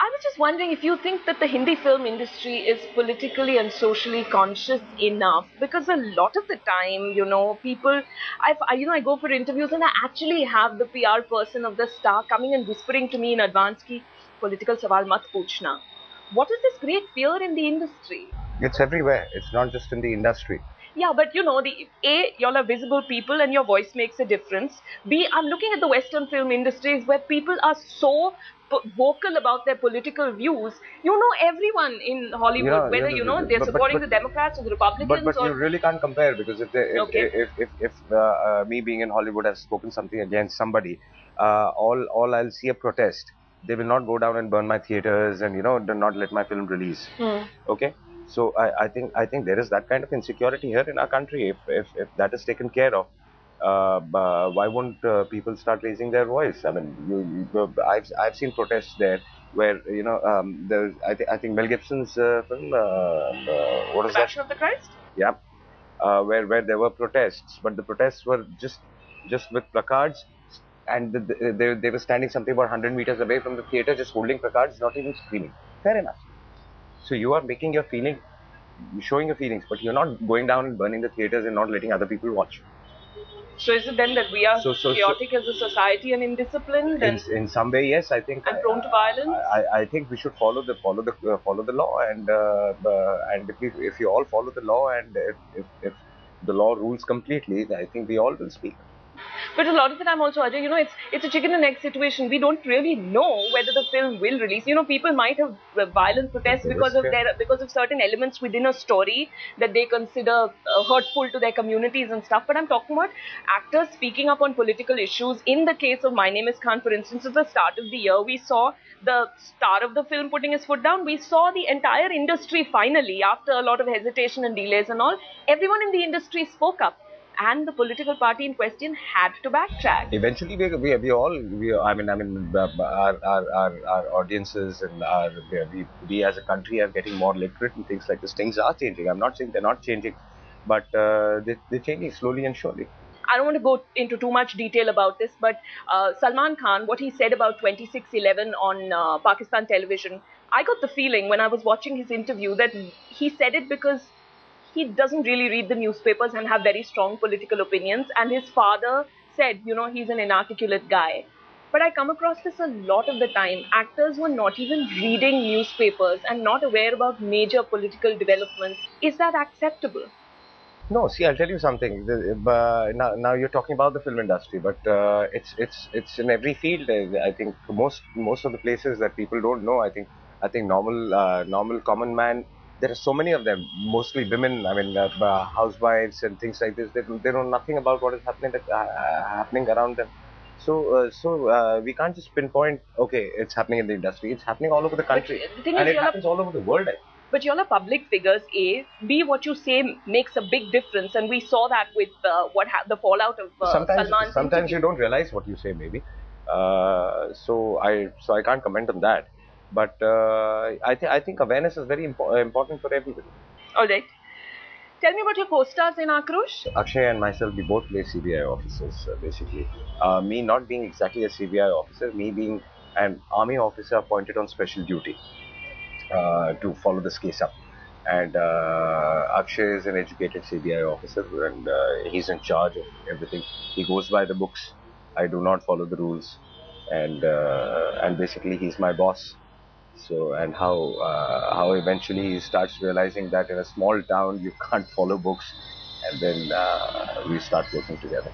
I was just wondering if you think that the Hindi film industry is politically and socially conscious enough, because a lot of the time, people, I go for interviews and I actually have the PR person of the star coming and whispering to me in advance ki political sawal mat poochna. What is this great fear in the industry? It's everywhere. It's not just in the industry. Yeah, but the A, y'all are visible people and your voice makes a difference. B, I'm looking at the Western film industries where people are so vocal about their political views. Everyone in Hollywood, whether they're supporting the Democrats or the Republicans, But you really can't compare, because Okay. if me being in Hollywood has spoken something against somebody, all I'll see a protest. They will not go down and burn my theaters and do not let my film release. Okay. So I think there is that kind of insecurity here in our country. If that is taken care of, why won't people start raising their voice? I mean, I've seen protests there where there's I think Mel Gibson's film, what The is that? Passion of the Christ? Yeah, where there were protests, but the protests were just with placards, and they were standing something about 100 meters away from the theater, just holding placards, not even screaming. Fair enough. So you are making your feeling, showing your feelings, but you're not going down and burning the theaters and not letting other people watch. So is it then that we are So chaotic as a society and indisciplined in some way, yes, I think, and prone to violence? I think we should follow the law, and if you all follow the law, and if the law rules completely, I think we all will speak. But a lot of the time also, Ajay, it's a chicken and egg situation. We don't really know whether the film will release. People might have violent protests because of certain elements within a story that they consider hurtful to their communities and stuff. But I'm talking about actors speaking up on political issues. In the case of My Name Is Khan, for instance, at the start of the year, we saw the star of the film putting his foot down. We saw the entire industry finally, after a lot of hesitation and delays and all, everyone in the industry spoke up. And the political party in question had to backtrack. Eventually, our audiences and we as a country are getting more literate and things like this. Things are changing. I'm not saying they're not changing, but they're changing slowly and surely. I don't want to go into too much detail about this, but Salman Khan, what he said about 26/11 on Pakistan television, I got the feeling when I was watching his interview that he said it because he doesn't really read the newspapers and have very strong political opinions. And his father said, he's an inarticulate guy. But I come across this a lot of the time. Actors were not even reading newspapers and not aware about major political developments. Is that acceptable? No, see, I'll tell you something. Now you're talking about the film industry, but it's in every field. I think most of the places that people don't know. I think normal common man. There are so many of them, mostly women. I mean, housewives and things like this. They know nothing about what is happening around them. So we can't just pinpoint. Okay, it's happening in the industry. It's happening all over the country, But the thing and is, it happens all over the world. But you're public figures, A. B, what you say makes a big difference. And we saw that with the fallout of Salman's Sometimes interview. you don't realize what you say, maybe. So I can't comment on that. But I think awareness is very important for everybody. All right. Tell me about your co-stars in Aakrosh. Akshay and myself, we both play CBI officers, basically. Me not being exactly a CBI officer, me being an army officer appointed on special duty to follow this case up. And Akshay is an educated CBI officer, and he's in charge of everything. He goes by the books. I do not follow the rules, and basically he's my boss. So, and how eventually he starts realizing that in a small town you can't follow books, and then we start working together.